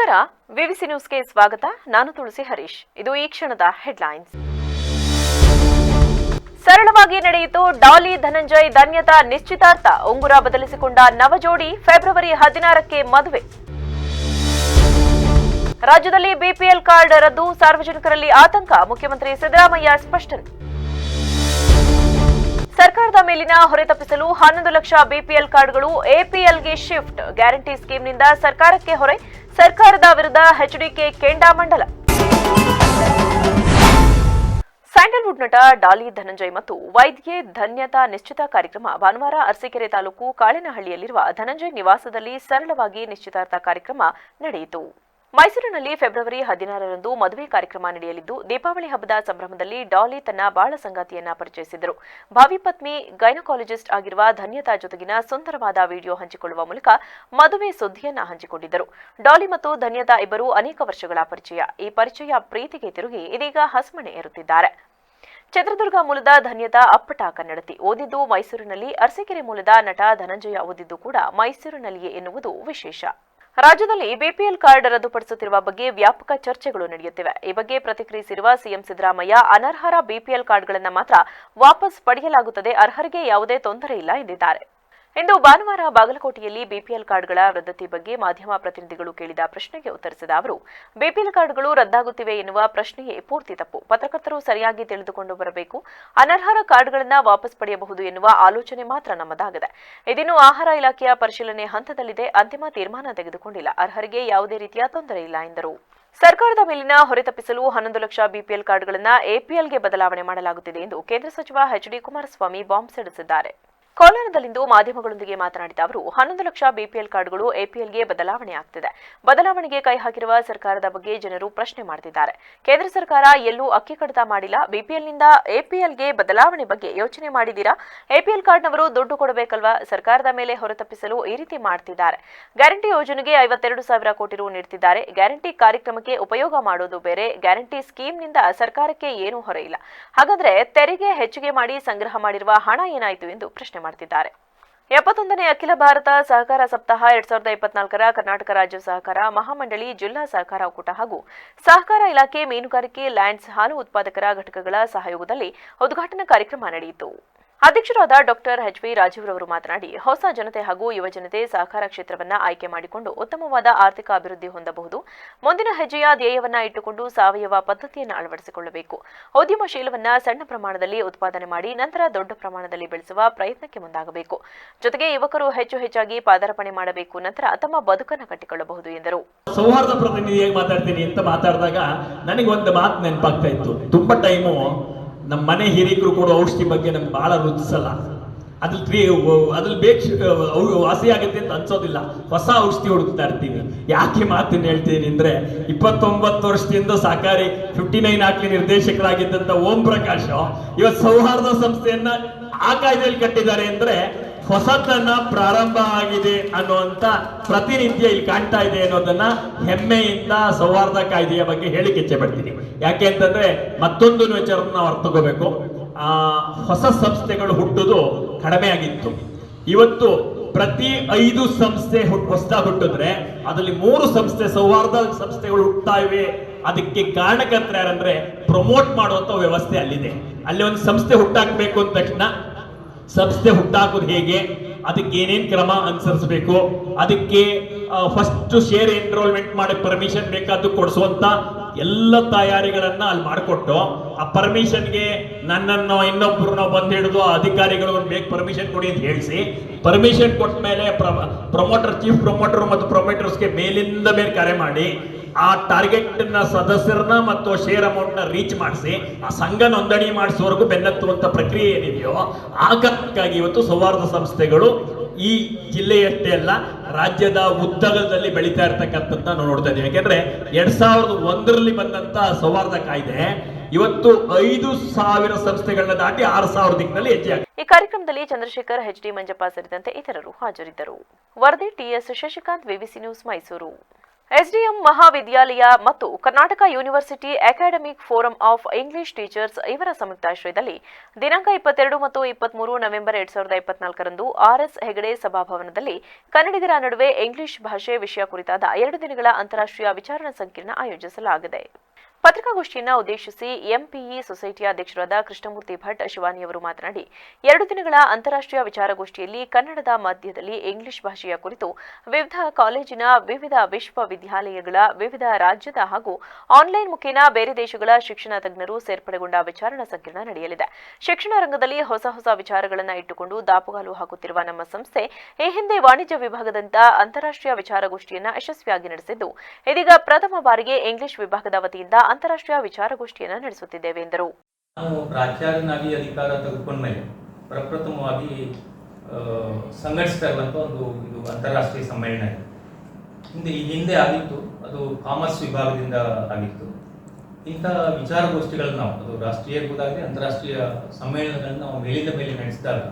ನಮಸ್ಕಾರ, ವಿವಿಸಿ ನ್ಯೂಸ್ಗೆ ಸ್ವಾಗತ. ನಾನು ತುಳಸಿ ಹರೀಶ್. ಇದು ಈ ಕ್ಷಣದ ಹೆಡ್ಲೈನ್ಸ್. ಸರಳವಾಗಿ ನಡೆಯಿತು ಡಾಲಿ ಧನಂಜಯ್ ಧನ್ಯತಾ ನಿಶ್ಚಿತಾರ್ಥ. ಉಂಗುರ ಬದಲಿಸಿಕೊಂಡ ನವಜೋಡಿ ಫೆಬ್ರವರಿ 16ಕ್ಕೆ ಮದುವೆ. ರಾಜ್ಯದಲ್ಲಿ ಬಿಪಿಎಲ್ ಕಾರ್ಡ್ ರದ್ದು, ಸಾರ್ವಜನಿಕರಲ್ಲಿ ಆತಂಕ. ಮುಖ್ಯಮಂತ್ರಿ ಸಿದ್ದರಾಮಯ್ಯ ಸ್ಪಷ್ಟನೆ. ಸರ್ಕಾರದ ಮೇಲಿನ ಹೊರೆ ತಪ್ಪಿಸಲು 11 ಲಕ್ಷ ಬಿಪಿಎಲ್ ಕಾರ್ಡ್ಗಳು ಎಪಿಎಲ್ಗೆ ಶಿಫ್ಟ್. ಗ್ಯಾರಂಟಿ ಸ್ಕೀಮ್ನಿಂದ ಸರ್ಕಾರಕ್ಕೆ ಹೊರೆ, ಸರ್ಕಾರದ ವಿರುದ್ಧ ಎಚ್ಡಿಕೆ ಕೆಂಡಾಮಂಡಲ. ಸ್ಯಾಂಡಲ್ವುಡ್ ನಟ ಡಾಲಿ ಧನಂಜಯ್ ಮತ್ತು ವೈದ್ಯೆ ಧನ್ಯತಾ ನಿಶ್ಚಿತ ಕಾರ್ಯಕ್ರಮ ಭಾನುವಾರ ಅರಸೀಕೆರೆ ತಾಲೂಕು ಕಾಳೆನಹಳ್ಳಿಯಲ್ಲಿರುವ ಧನಂಜಯ್ ನಿವಾಸದಲ್ಲಿ ಸರಳವಾಗಿ ನಿಶ್ಚಿತಾರ್ಥ ಕಾರ್ಯಕ್ರಮ ನಡೆಯಿತು. ಮೈಸೂರಿನಲ್ಲಿ ಫೆಬ್ರವರಿ 16ರಂದು ಮದುವೆ ಕಾರ್ಯಕ್ರಮ ನಡೆಯಲಿದ್ದು, ದೀಪಾವಳಿ ಹಬ್ಬದ ಸಂಭ್ರಮದಲ್ಲಿ ಡಾಲಿ ತನ್ನ ಬಾಳ ಸಂಗಾತಿಯನ್ನ ಪರಿಚಯಿಸಿದರು. ಭಾವಿ ಪತ್ನಿ ಗೈನಕಾಲಜಿಸ್ಟ್ ಆಗಿರುವ ಧನ್ಯತಾ ಜೊತೆಗಿನ ಸುಂದರವಾದ ವಿಡಿಯೋ ಹಂಚಿಕೊಳ್ಳುವ ಮೂಲಕ ಮದುವೆ ಸುದ್ದಿಯನ್ನ ಹಂಚಿಕೊಂಡಿದ್ದರು. ಡಾಲಿ ಮತ್ತು ಧನ್ಯತಾ ಇಬ್ಬರು ಅನೇಕ ವರ್ಷಗಳ ಪರಿಚಯ. ಈ ಪರಿಚಯ ಪ್ರೀತಿಗೆ ತಿರುಗಿ ಇದೀಗ ಹಸಮಣೆ ಏರುತ್ತಿದ್ದಾರೆ. ಚಿತ್ರದುರ್ಗ ಮೂಲದ ಧನ್ಯತಾ ಅಪ್ಪಟ ಕನ್ನಡತಿ. ಓದಿದ್ದು ಮೈಸೂರಿನಲ್ಲಿ. ಅರಸೀಕೆರೆ ಮೂಲದ ನಟ ಧನಂಜಯ ಓದಿದ್ದು ಕೂಡ ಮೈಸೂರಿನಲ್ಲಿಯೇ ಎನ್ನುವುದು ವಿಶೇಷ. ರಾಜ್ಯದಲ್ಲಿ ಬಿಪಿಎಲ್ ಕಾರ್ಡ್ ರದ್ದುಪಡಿಸುತ್ತಿರುವ ಬಗ್ಗೆ ವ್ಯಾಪಕ ಚರ್ಚೆಗಳು ನಡೆಯುತ್ತಿವೆ. ಈ ಬಗ್ಗೆ ಪ್ರತಿಕ್ರಿಯಿಸಿರುವ ಸಿಎಂ ಸಿದ್ದರಾಮಯ್ಯ, ಅನರ್ಹರ ಬಿಪಿಎಲ್ ಕಾರ್ಡ್ಗಳನ್ನು ಮಾತ್ರ ವಾಪಸ್ ಪಡೆಯಲಾಗುತ್ತದೆ, ಅರ್ಹರಿಗೆ ಯಾವುದೇ ತೊಂದರೆ ಇಲ್ಲ ಎಂದಿದ್ದಾರೆ. ಇಂದು ಭಾನುವಾರ ಬಾಗಲಕೋಟೆಯಲ್ಲಿ ಬಿಪಿಎಲ್ ಕಾರ್ಡ್ಗಳ ರದ್ದತಿ ಬಗ್ಗೆ ಮಾಧ್ಯಮ ಪ್ರತಿನಿಧಿಗಳು ಕೇಳಿದ ಪ್ರಶ್ನೆಗೆ ಉತ್ತರಿಸಿದ ಅವರು, ಬಿಪಿಎಲ್ ಕಾರ್ಡ್ಗಳು ರದ್ದಾಗುತ್ತಿವೆ ಎನ್ನುವ ಪ್ರಶ್ನೆಯೇ ಪೂರ್ತಿ ತಪ್ಪು. ಪತ್ರಕರ್ತರು ಸರಿಯಾಗಿ ತಿಳಿದುಕೊಂಡು ಬರಬೇಕು. ಅನರ್ಹರ ಕಾರ್ಡ್ಗಳನ್ನು ವಾಪಸ್ ಪಡೆಯಬಹುದು ಎನ್ನುವ ಆಲೋಚನೆ ಮಾತ್ರ ನಮ್ಮದಾಗಿದೆ. ಇದಿನ್ನು ಆಹಾರ ಇಲಾಖೆಯ ಪರಿಶೀಲನೆ ಹಂತದಲ್ಲಿದೆ. ಅಂತಿಮ ತೀರ್ಮಾನ ತೆಗೆದುಕೊಂಡಿಲ್ಲ. ಅರ್ಹರಿಗೆ ಯಾವುದೇ ರೀತಿಯ ತೊಂದರೆ ಇಲ್ಲ ಎಂದರು. ಸರ್ಕಾರದ ಮೇಲಿನ ಹೊರೆ ತಪ್ಪಿಸಲು 11 ಲಕ್ಷ ಬಿಪಿಎಲ್ ಕಾರ್ಡ್ಗಳನ್ನು ಎಪಿಎಲ್ಗೆ ಬದಲಾವಣೆ ಮಾಡಲಾಗುತ್ತಿದೆ ಎಂದು ಕೇಂದ್ರ ಸಚಿವ ಎಚ್ಡಿ ಕುಮಾರಸ್ವಾಮಿ ಬಾಂಬ್ ಸಿಡಿಸಿದ್ದಾರೆ. ಕೋಲಾರದಲ್ಲಿಂದು ಮಾಧ್ಯಮಗಳೊಂದಿಗೆ ಮಾತನಾಡಿದ ಅವರು, 11 ಲಕ್ಷ ಬಿಪಿಎಲ್ ಕಾರ್ಡ್ಗಳು ಎಪಿಎಲ್ಗೆ ಬದಲಾವಣೆ ಆಗ್ತಿದೆ. ಬದಲಾವಣೆಗೆ ಕೈ ಹಾಕಿರುವ ಸರ್ಕಾರದ ಬಗ್ಗೆ ಜನರು ಪ್ರಶ್ನೆ ಮಾಡುತ್ತಿದ್ದಾರೆ. ಕೇಂದ್ರ ಸರ್ಕಾರ ಎಲ್ಲೂ ಅಕ್ಕಿ ಕಡಿತ ಮಾಡಿಲ್ಲ. ಬಿಪಿಎಲ್ನಿಂದ ಎಪಿಎಲ್ಗೆ ಬದಲಾವಣೆ ಬಗ್ಗೆ ಯೋಚನೆ ಮಾಡಿದ್ದೀರಾ? ಎಪಿಎಲ್ ಕಾರ್ಡ್ನವರು ದುಡ್ಡು ಕೊಡಬೇಕಲ್ವಾ? ಸರ್ಕಾರದ ಮೇಲೆ ಹೊರೆ ತಪ್ಪಿಸಲು ಈ ರೀತಿ ಮಾಡ್ತಿದ್ದಾರೆ. ಗ್ಯಾರಂಟಿ ಯೋಜನೆಗೆ 52,000 ಕೋಟಿ ರು ನೀಡುತ್ತಿದ್ದಾರೆ. ಗ್ಯಾರಂಟಿ ಕಾರ್ಯಕ್ರಮಕ್ಕೆ ಉಪಯೋಗ ಮಾಡೋದು ಬೇರೆ. ಗ್ಯಾರಂಟಿ ಸ್ಕೀಮ್ನಿಂದ ಸರ್ಕಾರಕ್ಕೆ ಏನೂ ಹೊರೆ ಇಲ್ಲ. ಹಾಗಾದ್ರೆ ತೆರಿಗೆ ಹೆಚ್ಚಿಗೆ ಮಾಡಿ ಸಂಗ್ರಹ ಮಾಡಿರುವ ಹಣ ಏನಾಯಿತು ಎಂದು ಪ್ರಶ್ನೆ ಮಾಡುತ್ತಿದ್ದಾರೆ. 71ನೇ ಅಖಿಲ ಭಾರತ ಸಹಕಾರ ಸಪ್ತಾಹ 2024ರ ಕರ್ನಾಟಕ ರಾಜ್ಯ ಸಹಕಾರ ಮಹಾಮಂಡಳಿ, ಜಿಲ್ಲಾ ಸಹಕಾರ ಒಕ್ಕೂಟ ಹಾಗೂ ಸಹಕಾರ ಇಲಾಖೆ, ಮೀನುಗಾರಿಕೆ, ಲ್ಯಾಂಡ್ಸ್, ಹಾಲು ಉತ್ಪಾದಕರ ಘಟಕಗಳ ಸಹಯೋಗದಲ್ಲಿ ಉದ್ಘಾಟನಾ ಕಾರ್ಯಕ್ರಮ ನಡೆಯಿತು. ಅಧ್ಯಕ್ಷರಾದ ಡಾಕ್ಟರ್ ಎಚ್.ವಿ. ರಾಜೀವ್ ರವರು ಮಾತನಾಡಿ, ಹೊಸ ಜನತೆ ಹಾಗೂ ಯುವ ಜನತೆ ಸಹಕಾರ ಕ್ಷೇತ್ರವನ್ನು ಆಯ್ಕೆ ಮಾಡಿಕೊಂಡು ಉತ್ತಮವಾದ ಆರ್ಥಿಕ ಅಭಿವೃದ್ಧಿ ಹೊಂದಬಹುದು. ಮುಂದಿನ ಹೆಜ್ಜೆಯ ಧ್ಯೇಯವನ್ನ ಇಟ್ಟುಕೊಂಡು ಸಾವಯವ ಪದ್ಧತಿಯನ್ನು ಅಳವಡಿಸಿಕೊಳ್ಳಬೇಕು. ಉದ್ಯಮಶೀಲವನ್ನ ಸಣ್ಣ ಪ್ರಮಾಣದಲ್ಲಿ ಉತ್ಪಾದನೆ ಮಾಡಿ ನಂತರ ದೊಡ್ಡ ಪ್ರಮಾಣದಲ್ಲಿ ಬೆಳೆಸುವ ಪ್ರಯತ್ನಕ್ಕೆ ಮುಂದಾಗಬೇಕು. ಜೊತೆಗೆ ಯುವಕರು ಹೆಚ್ಚಾಗಿ ಪಾದಾರ್ಪಣೆ ಮಾಡಬೇಕು. ನಂತರ ತಮ್ಮ ಬದುಕನ್ನು ಕಟ್ಟಿಕೊಳ್ಳಬಹುದು ಎಂದರು. ಸೌಹಾರ್ದ ಪ್ರತಿನಿಧಿಯಾಗಿ ಮಾತಾಡ್ತೀನಿ ಅಂತ ಮಾತಾಡಿದಾಗ ನನಗೆ ಒಂದು ಮಾತು ನೆನಪಾಗ್ತಾ ಇತ್ತು. ತುಂಬಾ ಟೈಮು ನಮ್ಮ ಮನೆ ಹಿರಿಕರು ಕೊಡೋ ಔಷಧಿ ಬಗ್ಗೆ ನಮ್ಗೆ ಬಹಳ ರುಚಿಸಲ್ಲ. ಅದ್ರಲ್ಲಿ ವಾಸಿ ಆಗುತ್ತೆ ಅಂತ ಅನ್ಸೋದಿಲ್ಲ. ಹೊಸ ಔಷಧಿ ಹುಡುಕ್ತಾ ಇರ್ತೀವಿ. ಯಾಕೆ ಮಾತನ್ನು ಹೇಳ್ತೀನಿ ಅಂದ್ರೆ, 29 ವರ್ಷದಿಂದ ಸಹಕಾರಿ 59 ಆಕ್ಲಿ ನಿರ್ದೇಶಕರಾಗಿದ್ದಂತ ಓಂ ಪ್ರಕಾಶ್ ಇವತ್ತು ಸೌಹಾರ್ದ ಸಂಸ್ಥೆಯನ್ನ ಆ ಕಾಯ್ದೆಯಲ್ಲಿ ಕಟ್ಟಿದ್ದಾರೆ ಅಂದ್ರೆ ಹೊಸತನ ಪ್ರಾರಂಭ ಆಗಿದೆ ಅನ್ನುವಂತ ಪ್ರತಿನಿತ್ಯ ಇಲ್ಲಿ ಕಾಣ್ತಾ ಇದೆ ಅನ್ನೋದನ್ನ ಹೆಮ್ಮೆಯಿಂದ ಸೌಹಾರ್ದ ಕಾಯ್ದೆಯ ಬಗ್ಗೆ ಹೇಳಿಕೆ ಇಚ್ಛೆ ಪಡ್ತೀನಿ. ಯಾಕೆ ಅಂತಂದ್ರೆ ಮತ್ತೊಂದು ವಿಚಾರ ನಾವು ಅರ್ಥ ತಗೋಬೇಕು. ಹೊಸ ಸಂಸ್ಥೆಗಳು ಹುಟ್ಟುದು ಕಡಿಮೆ ಆಗಿತ್ತು. ಇವತ್ತು ಪ್ರತಿ 5 ಸಂಸ್ಥೆ ಹೊಸದಾಗಿ ಹುಟ್ಟಿದ್ರೆ ಅದರಲ್ಲಿ 3 ಸಂಸ್ಥೆ ಸೌಹಾರ್ದ ಸಂಸ್ಥೆಗಳು ಹುಟ್ಟುತ್ತಾ ಇವೆ. ಅದಕ್ಕೆ ಕಾರಣಕರ್ತ ಯಾರಂದ್ರೆ ಪ್ರಮೋಟ್ ಮಾಡುವಂತ ವ್ಯವಸ್ಥೆ ಅಲ್ಲಿದೆ. ಅಲ್ಲಿ ಒಂದು ಸಂಸ್ಥೆ ಹುಟ್ಟಾಕ್ಬೇಕು ಅಂದ ತಕ್ಷಣ ಸಂಸ್ಥೆ ಹುಟ್ಟಾಕೋದು ಹೇಗೆ, ಅದಕ್ಕೆ ಏನೇನ್ ಕ್ರಮ ಅನುಸರಿಸಬೇಕು, ಅದಕ್ಕೆ ಫಸ್ಟ್ ಶೇರ್ ಎನ್ರೋಲ್ಮೆಂಟ್ ಮಾಡಿ ಪರ್ಮಿಷನ್ ಬೇಕಾದ್ದು ಕೊಡಿಸುವಂತ ಎಲ್ಲ ತಯಾರಿಗಳನ್ನ ಅಲ್ಲಿ ಮಾಡಿಕೊಟ್ಟು, ಆ ಪರ್ಮಿಷನ್ಗೆ ನನ್ನನ್ನು ಇನ್ನೊಬ್ಬರನ್ನ ಬಂದು ಹಿಡಿದು ಅಧಿಕಾರಿಗಳು ಬೇಗ ಪರ್ಮಿಷನ್ ಕೊಡಿ ಅಂತ ಹೇಳಿಸಿ, ಪರ್ಮಿಷನ್ ಕೊಟ್ಟ ಮೇಲೆ ಪ್ರಮೋಟರ್, ಚೀಫ್ ಪ್ರಮೋಟರ್ ಮತ್ತು ಪ್ರೊಮೋಟರ್ಸ್ಗೆ ಮೇಲಿಂದ ಮೇಲೆ ಕರೆ ಮಾಡಿ ಆ ಟಾರ್ಗೆಟ್ ನ ಸದಸ್ಯರನ್ನ ಮತ್ತು ಶೇರ್ ಅಮೌಂಟ್ ನ ರೀಚ್ ಮಾಡಿಸಿ ಆ ಸಂಘ ನೋಂದಣಿ ಮಾಡಿಸುವವರೆಗೂ ಬೆನ್ನತ್ತುವಂತ ಪ್ರಕ್ರಿಯೆ ಏನಿದೆಯೋ ಆ ಕಾರಣಕ್ಕಾಗಿ ಇವತ್ತು ಸೌಹಾರ್ದ ಸಂಸ್ಥೆಗಳು ಈ ಜಿಲ್ಲೆಯಷ್ಟೇ ಅಲ್ಲ ರಾಜ್ಯದ ಉದ್ದಗಲದಲ್ಲಿ ಬೆಳೀತಾ ಇರ್ತಕ್ಕಂಥದ್ದು ನಾವು ನೋಡ್ತಾ ಇದ್ದೀವಿ. ಯಾಕೆಂದ್ರೆ 2001ರಲ್ಲಿ ಬಂದಂತ ಸೌಹಾರ್ದ ಕಾಯ್ದೆ ಇವತ್ತು 5,000 ಸಂಸ್ಥೆಗಳನ್ನ ದಾಟಿ 6,000 ದಿಕ್ಕಿನಲ್ಲಿ ಹೆಜ್ಜೆ. ಈ ಕಾರ್ಯಕ್ರಮದಲ್ಲಿ ಚಂದ್ರಶೇಖರ್, ಎಚ್.ಡಿ. ಮಂಜಪ್ಪ ಸೇರಿದಂತೆ ಇತರರು ಹಾಜರಿದ್ದರು. ವರದಿ TS Shashikanth, VVC news, Mysuru. SDM ಮಹಾವಿದ್ಯಾಲಯ ಮತ್ತು Karnataka university academic forum of English teachers ಇವರ ಸಂಯುಕ್ತಾಶ್ರಯದಲ್ಲಿ ದಿನಾಂಕ 22 ಮತ್ತು 23 ನವೆಂಬರ್ 2024ರಂದು ಆರ್ಎಸ್ ಹೆಗಡೆ ಸಭಾಭವನದಲ್ಲಿ ಕನ್ನಡಿಗರ ನಡುವೆ ಇಂಗ್ಲಿಷ್ ಭಾಷೆ ವಿಷಯ ಕುರಿತಾದ 2 ದಿನಗಳ ಅಂತಾರಾಷ್ಟ್ರೀಯ ವಿಚಾರಣಾ ಸಂಕಿರಣ ಆಯೋಜಿಸಲಾಗಿದೆ. ಪತ್ರಿಕಾಗೋಷ್ಠಿಯನ್ನು ಉದ್ದೇಶಿಸಿ ಎಂಪಿಇ ಸೊಸೈಟಿಯ ಅಧ್ಯಕ್ಷರಾದ ಕೃಷ್ಣಮೂರ್ತಿ ಭಟ್ ಶಿವಾನಿಯವರು ಮಾತನಾಡಿ 2 ದಿನಗಳ ಅಂತಾರಾಷ್ಟ್ರೀಯ ವಿಚಾರಗೋಷ್ಠಿಯಲ್ಲಿ ಕನ್ನಡದ ಮಧ್ಯದಲ್ಲಿ ಇಂಗ್ಲಿಷ್ ಭಾಷೆಯ ಕುರಿತು ವಿವಿಧ ಕಾಲೇಜಿನ, ವಿವಿಧ ವಿಶ್ವವಿದ್ಯಾಲಯಗಳ, ವಿವಿಧ ರಾಜ್ಯದ ಹಾಗೂ ಆನ್ಲೈನ್ ಮುಖೇನ ಬೇರೆ ದೇಶಗಳ ಶಿಕ್ಷಣ ತಜ್ಞರು ಸೇರ್ಪಡೆಗೊಂಡ ವಿಚಾರಣಾ ಸಂಕಿರಣ ನಡೆಯಲಿದೆ. ಶಿಕ್ಷಣ ರಂಗದಲ್ಲಿ ಹೊಸ ವಿಚಾರಗಳನ್ನು ಇಟ್ಟುಕೊಂಡು ದಾಪುಗಾಲು ಹಾಕುತ್ತಿರುವ ನಮ್ಮ ಸಂಸ್ಥೆ ಈ ಹಿಂದೆ ವಾಣಿಜ್ಯ ವಿಭಾಗದಂತ ಅಂತಾರಾಷ್ಟ್ರೀಯ ವಿಚಾರಗೋಷ್ಠಿಯನ್ನು ಯಶಸ್ವಿಯಾಗಿ ನಡೆಸಿದ್ದು, ಇದೀಗ ಪ್ರಥಮ ಬಾರಿಗೆ ಇಂಗ್ಲಿಷ್ ವಿಭಾಗದ ವತಿಯಿಂದ ಅಂತಾರಾಷ್ಟ್ರೀಯ ವಿಚಾರಗೋಷ್ಠಿಯನ್ನು ನಡೆಸುತ್ತಿದ್ದೇವೆ ಎಂದರು. ನಾವು ಪ್ರಾಚಾರ್ಯನಾಗಿ ಅಧಿಕಾರ ತೆಗೆದುಕೊಂಡ ಮೇಲೆ ಪ್ರಪ್ರಥಮವಾಗಿ ಸಂಘಟಿಸ್ತಾ ಇರುವಂಥ ಇದು ಅಂತಾರಾಷ್ಟ್ರೀಯ ಸಮ್ಮೇಳನ ಇದೆ. ಈ ಹಿಂದೆ ಆಗಿತ್ತು, ಅದು ಕಾಮರ್ಸ್ ವಿಭಾಗದಿಂದ ಆಗಿತ್ತು. ಇಂಥ ವಿಚಾರಗೋಷ್ಠಿಗಳನ್ನು ನಾವು ಅದು ರಾಷ್ಟ್ರೀಯ ಇರ್ಬೋದಾಗಲಿ ಅಂತಾರಾಷ್ಟ್ರೀಯ ಸಮ್ಮೇಳನಗಳನ್ನು ನಾವು ಮೇಲಿಂದ ಮೇಲೆ ನಡೆಸಿದಾಗ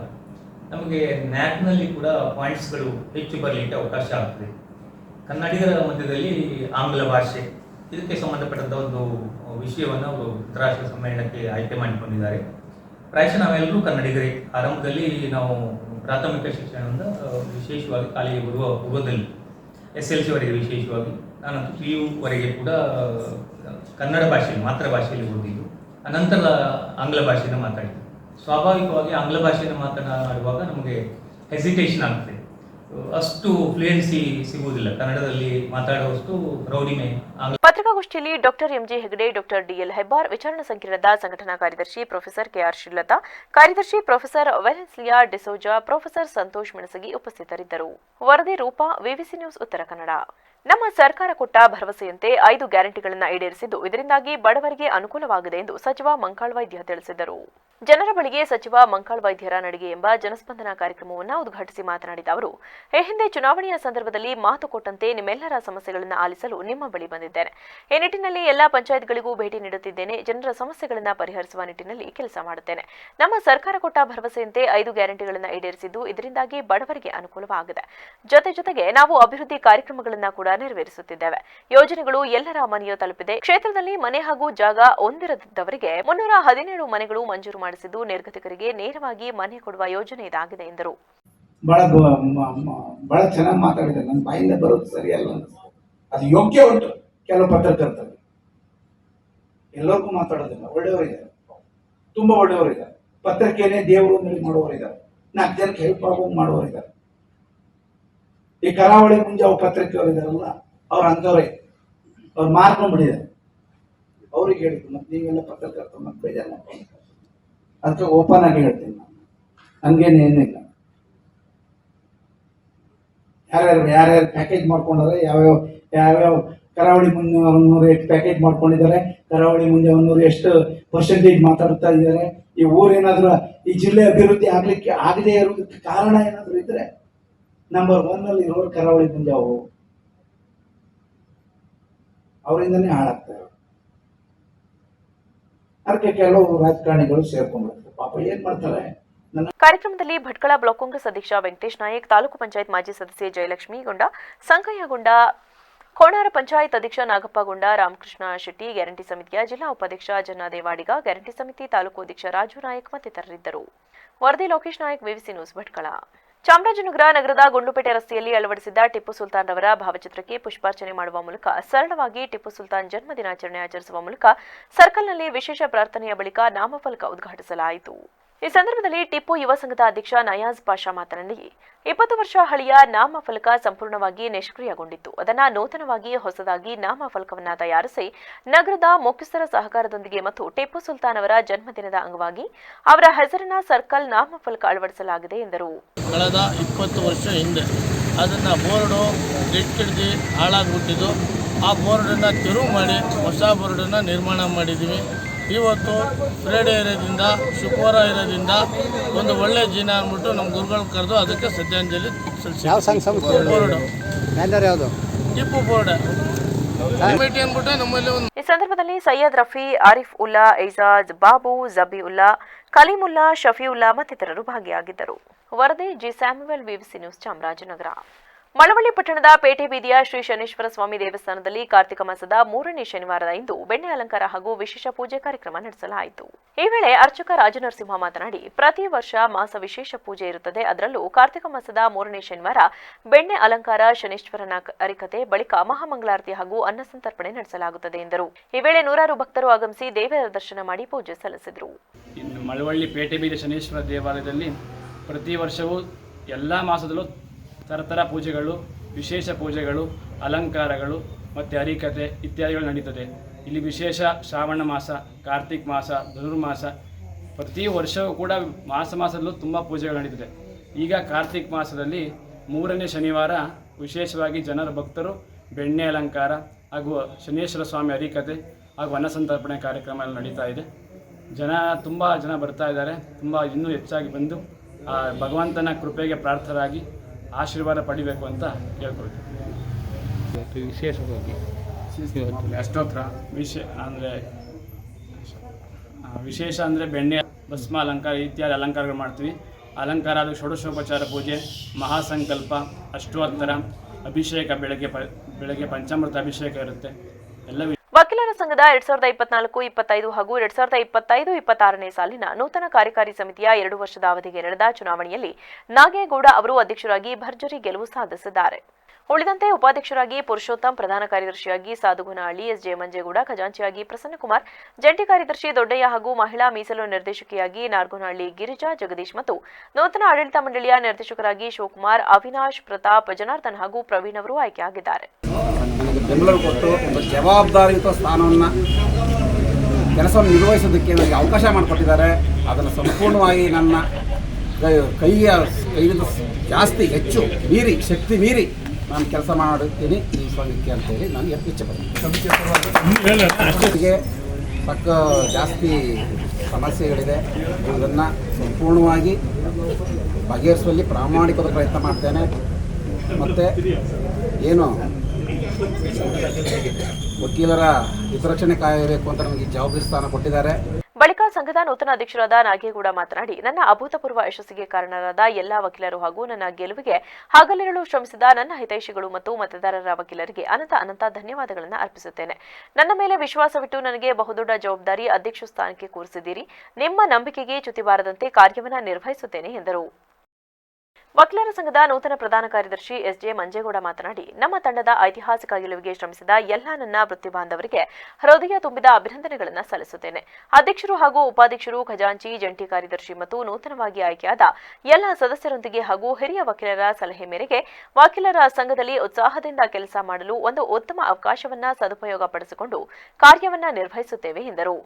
ನಮಗೆ ನ್ಯಾಕ್ನಲ್ಲಿ ಕೂಡ ಪಾಯಿಂಟ್ಸ್ಗಳು ಹೆಚ್ಚು ಬರಲಿಕ್ಕೆ ಅವಕಾಶ ಆಗ್ತದೆ. ಕನ್ನಡಿಗರ ಮಧ್ಯದಲ್ಲಿ ಆಂಗ್ಲ ಭಾಷೆ ಇದಕ್ಕೆ ಸಂಬಂಧಪಟ್ಟಂಥ ಒಂದು ವಿಷಯವನ್ನು ಅವರು ಅಂತಾರಾಷ್ಟ್ರೀಯ ಸಮ್ಮೇಳನಕ್ಕೆ ಆಯ್ಕೆ ಮಾಡಿಕೊಂಡಿದ್ದಾರೆ. ಪ್ರಾಯಶಃ ನಾವೆಲ್ಲರೂ ಕನ್ನಡಿಗರೇ. ಆರಂಭದಲ್ಲಿ ನಾವು ಪ್ರಾಥಮಿಕ ಶಿಕ್ಷಣದಿಂದ ವಿಶೇಷವಾಗಿ ಕಾಲೇಜಿಗೆ ಬರುವ ಪೂರ್ವದಲ್ಲಿ SLC ವರೆಗೆ ವಿಶೇಷವಾಗಿ, ನಾನಂತೂ PU ವರೆಗೆ ಕೂಡ ಕನ್ನಡ ಭಾಷೆಯಲ್ಲಿ ಮಾತೃಭಾಷೆಯಲ್ಲಿ ಓದಿದ್ದು. ಅನಂತರ ಆಂಗ್ಲ ಭಾಷೆಯನ್ನು ಮಾತಾಡಿದ್ದು. ಸ್ವಾಭಾವಿಕವಾಗಿ ಆಂಗ್ಲ ಭಾಷೆಯನ್ನು ಮಾತನಾಡುವಾಗ ನಮಗೆ ಹೆಸಿಟೇಷನ್ ಆಗ್ತದೆ, ಅಷ್ಟು ಫ್ಲೂಯೆನ್ಸಿ ಸಿಗುವುದಿಲ್ಲ. ಕನ್ನಡದಲ್ಲಿ ಮಾತಾಡುವಷ್ಟು ಪ್ರೌಢಿಮೆ. ಪತ್ರಿಕಾಗೋಷ್ಠಿಯಲ್ಲಿ doctor MJ Hegde, doctor DL Hebbar, ವಿಚಾರಣಾ ಸಂಕಿರಣದ ಸಂಘಟನಾ ಕಾರ್ಯದರ್ಶಿ ಪ್ರೊಫೆಸರ್ ಕೆಆರ್ ಶ್ರೀಲತಾ, ಕಾರ್ಯದರ್ಶಿ ಪ್ರೊಫೆಸರ್ ವೆಲೆನ್ಸ್ಲಿಯಾ ಡಿಸೋಜಾ, ಪ್ರೊಫೆಸರ್ ಸಂತೋಷ್ ಮೆಣಸಗಿ ಉಪಸ್ಥಿತರಿದ್ದರು. ವರದಿ ರೂಪಾ, ವಿವಿಸಿ ನ್ಯೂಸ್, ಉತ್ತರ ಕನ್ನಡ. ನಮ್ಮ ಸರ್ಕಾರ ಕೊಟ್ಟ ಭರವಸೆಯಂತೆ 5 ಗ್ಯಾರಂಟಿಗಳನ್ನು ಈಡೇರಿಸಿದ್ದು, ಇದರಿಂದಾಗಿ ಬಡವರಿಗೆ ಅನುಕೂಲವಾಗಿದೆ ಎಂದು ಸಚಿವ ಮಂಕಾಳ್ ವೈದ್ಯ ತಿಳಿಸಿದರು. ಜನರ ಬಳಿಗೆ ಸಚಿವ ಮಂಕಾಳ್ ವೈದ್ಯರ ನಡಿಗೆ ಎಂಬ ಜನಸ್ಪಂದನ ಕಾರ್ಯಕ್ರಮವನ್ನು ಉದ್ಘಾಟಿಸಿ ಮಾತನಾಡಿದ ಅವರು, ಈ ಹಿಂದೆ ಚುನಾವಣೆಯ ಸಂದರ್ಭದಲ್ಲಿ ಮಾತು ಕೊಟ್ಟಂತೆ ನಿಮ್ಮೆಲ್ಲರ ಸಮಸ್ಯೆಗಳನ್ನು ಆಲಿಸಲು ನಿಮ್ಮ ಬಳಿ ಬಂದಿದ್ದೇನೆ. ಈ ನಿಟ್ಟಿನಲ್ಲಿ ಎಲ್ಲಾ ಪಂಚಾಯತ್ಗಳಿಗೂ ಭೇಟಿ ನೀಡುತ್ತಿದ್ದೇನೆ. ಜನರ ಸಮಸ್ಯೆಗಳನ್ನು ಪರಿಹರಿಸುವ ನಿಟ್ಟಿನಲ್ಲಿ ಕೆಲಸ ಮಾಡುತ್ತೇನೆ. ನಮ್ಮ ಸರ್ಕಾರ ಕೊಟ್ಟ ಭರವಸೆಯಂತೆ 5 ಗ್ಯಾರಂಟಿಗಳನ್ನು ಈಡೇರಿಸಿದ್ದು, ಇದರಿಂದಾಗಿ ಬಡವರಿಗೆ ಅನುಕೂಲವಾಗಿದೆ. ಜೊತೆಗೆ ನಾವು ಅಭಿವೃದ್ಧಿ ಕಾರ್ಯಕ್ರಮಗಳನ್ನು ಕೂಡ ನೆರವೇರಿಸುತ್ತಿದ್ದೇವೆ. ಯೋಜನೆಗಳು ಎಲ್ಲರ ಮನೆಯೂ ತಲುಪಿದೆ. ಕ್ಷೇತ್ರದಲ್ಲಿ ಮನೆ ಹಾಗೂ ಜಾಗ ಹೊಂದಿರದವರಿಗೆ 317 ಮನೆಗಳು ಮಂಜೂರು ಮಾಡಿಸಿದ್ದು, ನಿರ್ಗತಿಕರಿಗೆ ನೇರವಾಗಿ ಮನೆ ಕೊಡುವ ಯೋಜನೆ ಇದಾಗಿದೆ ಎಂದರು. ಬಹಳ ಚೆನ್ನಾಗಿ ಮಾತಾಡಿದ್ದಾರೆ. ನನ್ನ ಬಾಯಿಂದ ಬರೋದು ಸರಿಯಲ್ಲ, ಅದು ಯೋಗ್ಯ ಉಂಟು. ಕೆಲವು ಪತ್ರಕರ್ತರು ಎಲ್ಲರಿಗೂ ಮಾತಾಡೋದಿಲ್ಲ, ಒಳ್ಳೆಯವರಿದ್ದಾರೆ, ತುಂಬಾ ಒಳ್ಳೆಯವರಿದ್ದಾರೆ. ಪತ್ರಿಕೆಯನ್ನೇ ದೇವರು ಮಾಡುವವರಿದ್ದಾರೆ, 4 ಜನಕ್ಕೆ ಹೆಲ್ಪ್ ಆಗುವಂಗೆ ಮಾಡುವವರಿದ್ದಾರೆ. ಈ ಕರಾವಳಿ ಮುಂಜಾವು ಪತ್ರಿಕೆಯವರಿದ್ದಾರಲ್ಲ, ಅವ್ರು ಅಂಥವ್ರೆ, ಅವ್ರು ಮಾರ್ಕೊಂಡ್ಬಿಟ್ಟಿದ್ದಾರೆ. ಅವ್ರಿಗೆ ಹೇಳಿದ್ರು, ಮತ್ತೆ ನೀವೆಲ್ಲ ಪತ್ರಕರ್ತರು ಮತ್ತೆ ಬೇಜಾರು ಮಾಡ್ಕೊಂಡು, ಅದಕ್ಕೆ ಓಪನ್ ಆಗಿ ಹೇಳ್ತೀನಿ ನಾನು, ಹಂಗೇನೇನಿಲ್ಲ. ಯಾರ್ಯಾರು ಪ್ಯಾಕೇಜ್ ಮಾಡ್ಕೊಂಡ್ರೆ, ಯಾವ್ಯಾವ ಕರಾವಳಿ ಮುಂದೆ 100 ಎಷ್ಟು ಪ್ಯಾಕೇಜ್ ಮಾಡ್ಕೊಂಡಿದ್ದಾರೆ, ಕರಾವಳಿ ಮುಂದೆ 100 ಎಷ್ಟು ಪರ್ಸೆಂಟೇಜ್ ಮಾತಾಡ್ತಾ ಇದ್ದಾರೆ. ಈ ಊರೇನಾದ್ರೂ ಈ ಜಿಲ್ಲೆ ಅಭಿವೃದ್ಧಿ ಆಗದೇ ಇರೋದಕ್ಕೆ ಕಾರಣ ಏನಾದರೂ ಇದ್ರೆ ನಂಬರ್ 1 ಇರೋರು ಕರಾವಳಿ ಮುಂಜಾವು, ಅವರಿಂದನೇ ಹಾಳಾಗ್ತಾರೆ. ಅದಕ್ಕೆ ಕೆಲವು ರಾಜಕಾರಣಿಗಳು ಸೇರ್ಕೊಂಡಿರ್ತಾರೆ. ಪಾಪ ಏನ್ ಮಾಡ್ತಾರೆ. ಕಾರ್ಯಕ್ರಮದಲ್ಲಿ ಭಟ್ಕಳ ಬ್ಲಾಕ್ ಕಾಂಗ್ರೆಸ್ ಅಧ್ಯಕ್ಷ ವೆಂಕಟೇಶ್ ನಾಯಕ್, ತಾಲೂಕು ಪಂಚಾಯತ್ ಮಾಜಿ ಸದಸ್ಯೆ ಜಯಲಕ್ಷ್ಮಿ ಗೊಂಡ, ಸಂಕಯ್ಯಗೊಂಡ, ಕೋಣಾರ ಪಂಚಾಯತ್ ಅಧ್ಯಕ್ಷ ನಾಗಪ್ಪಗೊಂಡ, ರಾಮಕೃಷ್ಣ ಶೆಟ್ಟಿ, ಗ್ಯಾರಂಟಿ ಸಮಿತಿಯ ಜಿಲ್ಲಾ ಉಪಾಧ್ಯಕ್ಷ ಜನ್ನಾದೇವಾಡಿಗ, ಗ್ಯಾರಂಟಿ ಸಮಿತಿ ತಾಲೂಕು ಅಧ್ಯಕ್ಷ ರಾಜು ನಾಯಕ್ ಮತ್ತಿತರರಿದ್ದರು. ವರದಿ ಲೋಕೇಶ್ ನಾಯಕ್, ವಿವಿಸಿ ನ್ಯೂಸ್, ಭಟ್ಕಳ. ಚಾಮರಾಜನಗರ ನಗರದ ಗುಂಡ್ಲುಪೇಟೆ ರಸ್ತೆಯಲ್ಲಿ ಅಳವಡಿಸಿದ್ದ ಟಿಪ್ಪು ಸುಲ್ತಾನ್ ರವರ ಭಾವಚಿತ್ರಕ್ಕೆ ಪುಷ್ಪಾರ್ಚನೆ ಮಾಡುವ ಮೂಲಕ ಸರಳವಾಗಿ ಟಿಪ್ಪು ಸುಲ್ತಾನ್ ಜನ್ಮದಿನಾಚರಣೆ ಆಚರಿಸುವ ಮೂಲಕ ಸರ್ಕಲ್ನಲ್ಲಿ ವಿಶೇಷ ಪ್ರಾರ್ಥನೆಯ ಬಳಿಕ ನಾಮಫಲಕ ಉದ್ಘಾಟಿಸಲಾಯಿತು. ಈ ಸಂದರ್ಭದಲ್ಲಿ ಟಿಪ್ಪು ಯುವ ಸಂಘದ ಅಧ್ಯಕ್ಷ ನಯಾಜ್ ಪಾಷಾ ಮಾತನಾಡಿ, 20 ವರ್ಷ ಹಳೆಯ ನಾಮಫಲಕ ಸಂಪೂರ್ಣವಾಗಿ ನಿಷ್ಕ್ರಿಯಗೊಂಡಿತ್ತು. ಅದನ್ನು ನೂತನವಾಗಿ ಹೊಸದಾಗಿ ನಾಮಫಲಕವನ್ನು ತಯಾರಿಸಿ ನಗರದ ಮುಖ್ಯಸ್ಥರ ಸಹಕಾರದೊಂದಿಗೆ ಮತ್ತು ಟಿಪ್ಪು ಸುಲ್ತಾನ್ ಅವರ ಜನ್ಮದಿನದ ಅಂಗವಾಗಿ ಅವರ ಹೆಸರಿನ ಸರ್ಕಲ್ ನಾಮಫಲಕ ಅಳವಡಿಸಲಾಗಿದೆ ಎಂದರು. ಕಳೆದ 20 ವರ್ಷ ಹಿಂದೆ ಅದನ್ನು ಬೋರ್ಡು ಗಿಡ್ಕಿಡ್ದು ಹಾಳಾಗ್ಬಿಟ್ಟಿದ್ದು, ಆ ಬೋರ್ಡನ್ನು ತೆರವು ಮಾಡಿ ಹೊಸ ಬೋರ್ಡನ್ನು ನಿರ್ಮಾಣ ಮಾಡಿದ್ದೀವಿ. ಇವತ್ತು ಫ್ರೈಡೇ ಇರೋದ್ರಿಂದ, ಶುಕ್ರವಾರ ಇರೋದ್ರಿಂದ ಒಂದು ಒಳ್ಳೆ ದಿನ ಅಂದ್ಬಿಟ್ಟು ನಮ್ಮ ಗುರುಗಳು ಕರೆದು ಅದಕ್ಕೆ ಶ್ರದ್ಧಾಂಜಲಿ ಸಲ್ಲಿಸಿ ಬೋರ್ಡು ಯಾವುದು ಟಿಪ್ಪು ಬೋರ್ಡ್ ಕಮಿಟಿ ಅಂದ್ಬಿಟ್ಟು ನಮ್ಮಲ್ಲಿ ಒಂದು. ಈ ಸಂದರ್ಭದಲ್ಲಿ ಸೈಯದ್ ರಫಿ, ಆರಿಫ್ ಉಲ್ಲಾ, ಐಜಾಜ್, ಬಾಬು, ಜಬೀಉಲ್ಲಾ, ಕಲೀಮುಲ್ಲಾ, ಶಫೀವುಲ್ಲಾ ಮತ್ತಿತರರು ಭಾಗಿಯಾಗಿದ್ದರು. ವರದಿ G Samuel, VVC news, Chamarajanagar. Malavalli ಪಟ್ಟಣದ ಪೇಟೆ ಬೀದಿಯ ಶ್ರೀ ಶನೇಶ್ವರ ಸ್ವಾಮಿ ದೇವಸ್ಥಾನದಲ್ಲಿ ಕಾರ್ತಿಕ ಮಾಸದ 3ನೇ ಶನಿವಾರದ ಇಂದು ಬೆಣ್ಣೆ ಅಲಂಕಾರ ಹಾಗೂ ವಿಶೇಷ ಪೂಜೆ ಕಾರ್ಯಕ್ರಮ ನಡೆಸಲಾಯಿತು. ಈ ವೇಳೆ ಅರ್ಚಕ ರಾಜನರಸಿಂಹ ಮಾತನಾಡಿ, ಪ್ರತಿ ವರ್ಷ ಮಾಸ ವಿಶೇಷ ಪೂಜೆ ಇರುತ್ತದೆ. ಅದರಲ್ಲೂ ಕಾರ್ತಿಕ ಮಾಸದ 3ನೇ ಶನಿವಾರ ಬೆಣ್ಣೆ ಅಲಂಕಾರ, ಶನೇಶ್ವರನ ಹರಿಕತೆ, ಬಳಿಕ ಮಹಾಮಂಗಳಾರತಿ ಹಾಗೂ ಅನ್ನ ಸಂತರ್ಪಣೆ ನಡೆಸಲಾಗುತ್ತದೆ ಎಂದರು. ಈ ವೇಳೆ ನೂರಾರು ಭಕ್ತರು ಆಗಮಿಸಿ ದೇವರ ದರ್ಶನ ಮಾಡಿ ಪೂಜೆ ಸಲ್ಲಿಸಿದರು. ಮಳವಳ್ಳಿ ಪೇಟೆ ಬೀದಿ ಶನೇಶ್ವರ ದೇವಾಲಯದಲ್ಲಿ ಪ್ರತಿ ವರ್ಷವೂ ಎಲ್ಲ ಮಾಸದಲ್ಲೂ ಥರ ಪೂಜೆಗಳು, ವಿಶೇಷ ಪೂಜೆಗಳು, ಅಲಂಕಾರಗಳು ಮತ್ತು ಹರಿಕತೆ ಇತ್ಯಾದಿಗಳು ನಡೀತದೆ. ಇಲ್ಲಿ ವಿಶೇಷ ಶ್ರಾವಣ ಮಾಸ, ಕಾರ್ತಿಕ್ ಮಾಸ, ಧನುರ್ಮಾಸ ಪ್ರತಿ ವರ್ಷವೂ ಕೂಡ ಮಾಸದಲ್ಲೂ ತುಂಬ ಪೂಜೆಗಳು ನಡೀತದೆ. ಈಗ ಕಾರ್ತಿಕ್ ಮಾಸದಲ್ಲಿ 3ನೇ ಶನಿವಾರ ವಿಶೇಷವಾಗಿ ಜನರ ಭಕ್ತರು ಬೆಣ್ಣೆ ಅಲಂಕಾರ ಹಾಗೂ ಶನೇಶ್ವರ ಸ್ವಾಮಿ ಹರಿಕತೆ ಹಾಗೂ ಅನ್ನಸಂತರ್ಪಣೆ ಕಾರ್ಯಕ್ರಮ ಎಲ್ಲ ನಡೀತಾ ಇದೆ. ತುಂಬ ಜನ ಬರ್ತಾ ಇದ್ದಾರೆ. ತುಂಬ ಇನ್ನೂ ಹೆಚ್ಚಾಗಿ ಬಂದು ಆ ಭಗವಂತನ ಕೃಪೆಗೆ ಪ್ರಾರ್ಥರಾಗಿ ಆಶೀರ್ವಾದ ಪಡಿಬೇಕು ಅಂತ ಕೇಳ್ಕೊಳ್ತೀವಿ. ವಿಶೇಷವಾಗಿ ಅಷ್ಟೋತ್ರ ವಿಶೇಷ ಅಂದರೆ ಬೆಣ್ಣೆ, ಭಸ್ಮ ಅಲಂಕಾರ ಇತ್ಯಾದಿ ಅಲಂಕಾರಗಳು ಮಾಡ್ತೀವಿ. ಅಲಂಕಾರ ಅದು ಷೋಡಶೋಪಚಾರ ಪೂಜೆ, ಮಹಾಸಂಕಲ್ಪ, ಅಷ್ಟೋತ್ತರ, ಅಭಿಷೇಕ, ಬೆಳಗ್ಗೆ ಪಂಚಾಮೃತ ಅಭಿಷೇಕ ಇರುತ್ತೆ. ಎಲ್ಲ ವಕೀಲರ ಸಂಘದ 2024-25 ಹಾಗೂ 2025-26ನೇ ಸಾಲಿನ ನೂತನ ಕಾರ್ಯಕಾರಿ ಸಮಿತಿಯ 2 ವರ್ಷದ ಅವಧಿಗೆ ನಡೆದ ಚುನಾವಣೆಯಲ್ಲಿ ನಾಗೇಗೌಡ ಅವರು ಅಧ್ಯಕ್ಷರಾಗಿ ಭರ್ಜರಿ ಗೆಲುವು ಸಾಧಿಸಿದ್ದಾರೆ. ಉಳಿದಂತೆ ಉಪಾಧ್ಯಕ್ಷರಾಗಿ ಪುರುಷೋತ್ತಮ್, ಪ್ರಧಾನ ಕಾರ್ಯದರ್ಶಿಯಾಗಿ ಸಾದುಗುನಹಳ್ಳಿ, ಎಸ್ಜೆ ಮಂಜೇಗೌಡ, ಖಜಾಂಚಿಯಾಗಿ ಪ್ರಸನ್ನಕುಮಾರ್, ಜಂಟಿ ಕಾರ್ಯದರ್ಶಿ ದೊಡ್ಡಯ್ಯ ಹಾಗೂ ಮಹಿಳಾ ಮೀಸಲು ನಿರ್ದೇಶಕಿಯಾಗಿ ನಾರ್ಗೋನಹಳ್ಳಿ ಗಿರಿಜಾ ಜಗದೀಶ್ ಮತ್ತು ನೂತನ ಆಡಳಿತ ಮಂಡಳಿಯ ನಿರ್ದೇಶಕರಾಗಿ ಶಿವಕುಮಾರ್, ಅವಿನಾಶ್, ಪ್ರತಾಪ್, ಜನಾರ್ದನ್ ಹಾಗೂ ಪ್ರವೀಣ್ ಅವರು ಆಯ್ಕೆಯಾಗಿದ್ದಾರೆ. ನನಗೆ ಬೆಂಬಲ ಕೊಟ್ಟು ಒಂದು ಜವಾಬ್ದಾರಿಯುತ ಸ್ಥಾನವನ್ನು ಕೆಲಸವನ್ನು ನಿರ್ವಹಿಸೋದಕ್ಕೆ ನನಗೆ ಅವಕಾಶ ಮಾಡಿಕೊಟ್ಟಿದ್ದಾರೆ. ಅದನ್ನು ಸಂಪೂರ್ಣವಾಗಿ ನನ್ನ ಕೈಯಿಂದ ಜಾಸ್ತಿ ಹೆಚ್ಚು ಮೀರಿ, ಶಕ್ತಿ ಮೀರಿ ನಾನು ಕೆಲಸ ಮಾಡುತ್ತೀನಿ ಈ ಸಂಘಕ್ಕೆ ಅಂತೇಳಿ ನಾನು ಇಚ್ಛೆ ಪಡ್ತೀನಿ. ತಕ್ಕ ಜಾಸ್ತಿ ಸಮಸ್ಯೆಗಳಿದೆ, ಇದನ್ನು ಸಂಪೂರ್ಣವಾಗಿ ಬಗೆಹರಿಸುವಲ್ಲಿ ಪ್ರಾಮಾಣಿಕವಾದ ಪ್ರಯತ್ನ ಮಾಡ್ತೇನೆ. ಮತ್ತು ಏನು ವಕೀಲರ ಹಿತರಕ್ಷಣೆ ಕಾಯಬೇಕು ಅಂತ ನನಗೆ ಜವಾಬ್ದಾರಿ ಸ್ಥಾನ ಕೊಟ್ಟಿದ್ದಾರೆ. ಬಳಿಕ ಸಂಘದ ನೂತನ ಅಧ್ಯಕ್ಷರಾದ ನಾಗೇಗೌಡ ಮಾತನಾಡಿ, ನನ್ನ ಅಭೂತಪೂರ್ವ ಯಶಸ್ಸಿಗೆ ಕಾರಣರಾದ ಎಲ್ಲಾ ವಕೀಲರು ಹಾಗೂ ನನ್ನ ಗೆಲುವಿಗೆ ಹಗಲಿರುಳು ಶ್ರಮಿಸಿದ ನನ್ನ ಹಿತೈಷಿಗಳು ಮತ್ತು ಮತದಾರರ ವಕೀಲರಿಗೆ ಅನಂತ ಧನ್ಯವಾದಗಳನ್ನು ಅರ್ಪಿಸುತ್ತೇನೆ. ನನ್ನ ಮೇಲೆ ವಿಶ್ವಾಸವಿಟ್ಟು ನನಗೆ ಬಹುದೊಡ್ಡ ಜವಾಬ್ದಾರಿ ಅಧ್ಯಕ್ಷ ಸ್ಥಾನಕ್ಕೆ ಕೂರಿಸಿದ್ದೀರಿ. ನಿಮ್ಮ ನಂಬಿಕೆಗೆ ಚ್ಯುತಿ ಬಾರದಂತೆ ಕಾರ್ಯವನ್ನು ನಿರ್ವಹಿಸುತ್ತೇನೆ ಎಂದರು. ವಕೀಲರ ಸಂಘದ ನೂತನ ಪ್ರಧಾನ ಕಾರ್ಯದರ್ಶಿ ಎಸ್ಜೆ ಮಂಜೇಗೌಡ ಮಾತನಾಡಿ, ನಮ್ಮ ತಂಡದ ಐತಿಹಾಸಿಕ ಗೆಲುವಿಗೆ ಶ್ರಮಿಸಿದ ಎಲ್ಲ ನನ್ನ ವೃತ್ತಿ ಬಾಂಧವರಿಗೆ ಹೃದಯ ತುಂಬಿದ ಅಭಿನಂದನೆಗಳನ್ನು ಸಲ್ಲಿಸುತ್ತೇನೆ. ಅಧ್ಯಕ್ಷರು ಹಾಗೂ ಉಪಾಧ್ಯಕ್ಷರು, ಖಜಾಂಚಿ, ಜಂಟಿ ಕಾರ್ಯದರ್ಶಿ ಮತ್ತು ನೂತನವಾಗಿ ಆಯ್ಕೆಯಾದ ಎಲ್ಲ ಸದಸ್ಯರೊಂದಿಗೆ ಹಾಗೂ ಹಿರಿಯ ವಕೀಲರ ಸಲಹೆ ಮೇರೆಗೆ ವಕೀಲರ ಸಂಘದಲ್ಲಿ ಉತ್ಸಾಹದಿಂದ ಕೆಲಸ ಮಾಡಲು ಒಂದು ಉತ್ತಮ ಅವಕಾಶವನ್ನು ಸದುಪಯೋಗಪಡಿಸಿಕೊಂಡು ಕಾರ್ಯವನ್ನು ನಿರ್ವಹಿಸುತ್ತೇವೆ ಎಂದರು.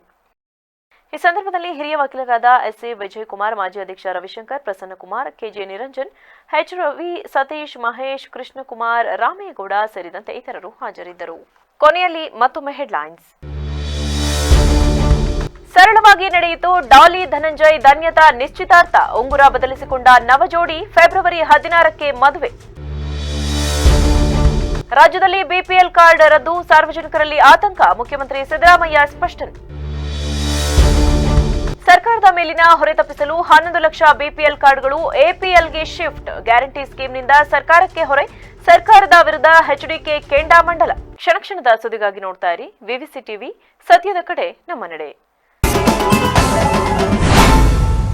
ಈ ಸಂದರ್ಭದಲ್ಲಿ ಹಿರಿಯ ವಕೀಲರಾದ ಎಸ್ಎ ವಿಜಯಕುಮಾರ್, ಮಾಜಿ ಅಧ್ಯಕ್ಷ ರವಿಶಂಕರ್, ಪ್ರಸನ್ನಕುಮಾರ್, ಕೆಜೆ ನಿರಂಜನ್, ಎಚ್ ರವಿ, ಸತೀಶ್, ಮಹೇಶ್, ಕೃಷ್ಣಕುಮಾರ್, ರಾಮೇಗೌಡ ಸೇರಿದಂತೆ ಇತರರು ಹಾಜರಿದ್ದರು. ಕೊನೆಯಲ್ಲಿ ಮತ್ತೊಮ್ಮೆ ಹೆಡ್ಲೈನ್ಸ್. ಸರಳವಾಗಿ ನಡೆಯಿತು ಡಾಲಿ ಧನಂಜಯ್ ಧನ್ಯತಾ ನಿಶ್ಚಿತಾರ್ಥ. ಉಂಗುರ ಬದಲಿಸಿಕೊಂಡ ನವಜೋಡಿ, ಫೆಬ್ರವರಿ 16ಕ್ಕೆ ಮದುವೆ. ರಾಜ್ಯದಲ್ಲಿ ಬಿಪಿಎಲ್ ಕಾರ್ಡ್ ರದ್ದು, ಸಾರ್ವಜನಿಕರಲ್ಲಿ ಆತಂಕ, ಮುಖ್ಯಮಂತ್ರಿ ಸಿದ್ದರಾಮಯ್ಯ ಸ್ಪಷ್ಟನೆ. ಸರ್ಕಾರದ ಮೇಲಿನ ಹೊರೆ ತಪ್ಪಿಸಲು 11 ಲಕ್ಷ ಬಿಪಿಎಲ್ ಕಾರ್ಡ್ಗಳು ಎಪಿಎಲ್ಗೆ ಶಿಫ್ಟ್. ಗ್ಯಾರಂಟಿ ಸ್ಕೀಮ್ನಿಂದ ಸರ್ಕಾರಕ್ಕೆ ಹೊರೆ, ಸರ್ಕಾರದ ವಿರುದ್ಧ ಎಚ್ಡಿಕೆ ಕೆಂಡಾಮಂಡಲ. ಕ್ಷಣದ ಸುದ್ದಿಗಾಗಿ ನೋಡ್ತಾ ಇರಿ ವಿವಿಸಿ ಟಿವಿ, ಸತ್ಯದ ಕಡೆ ನಮ್ಮ ನಡೆ.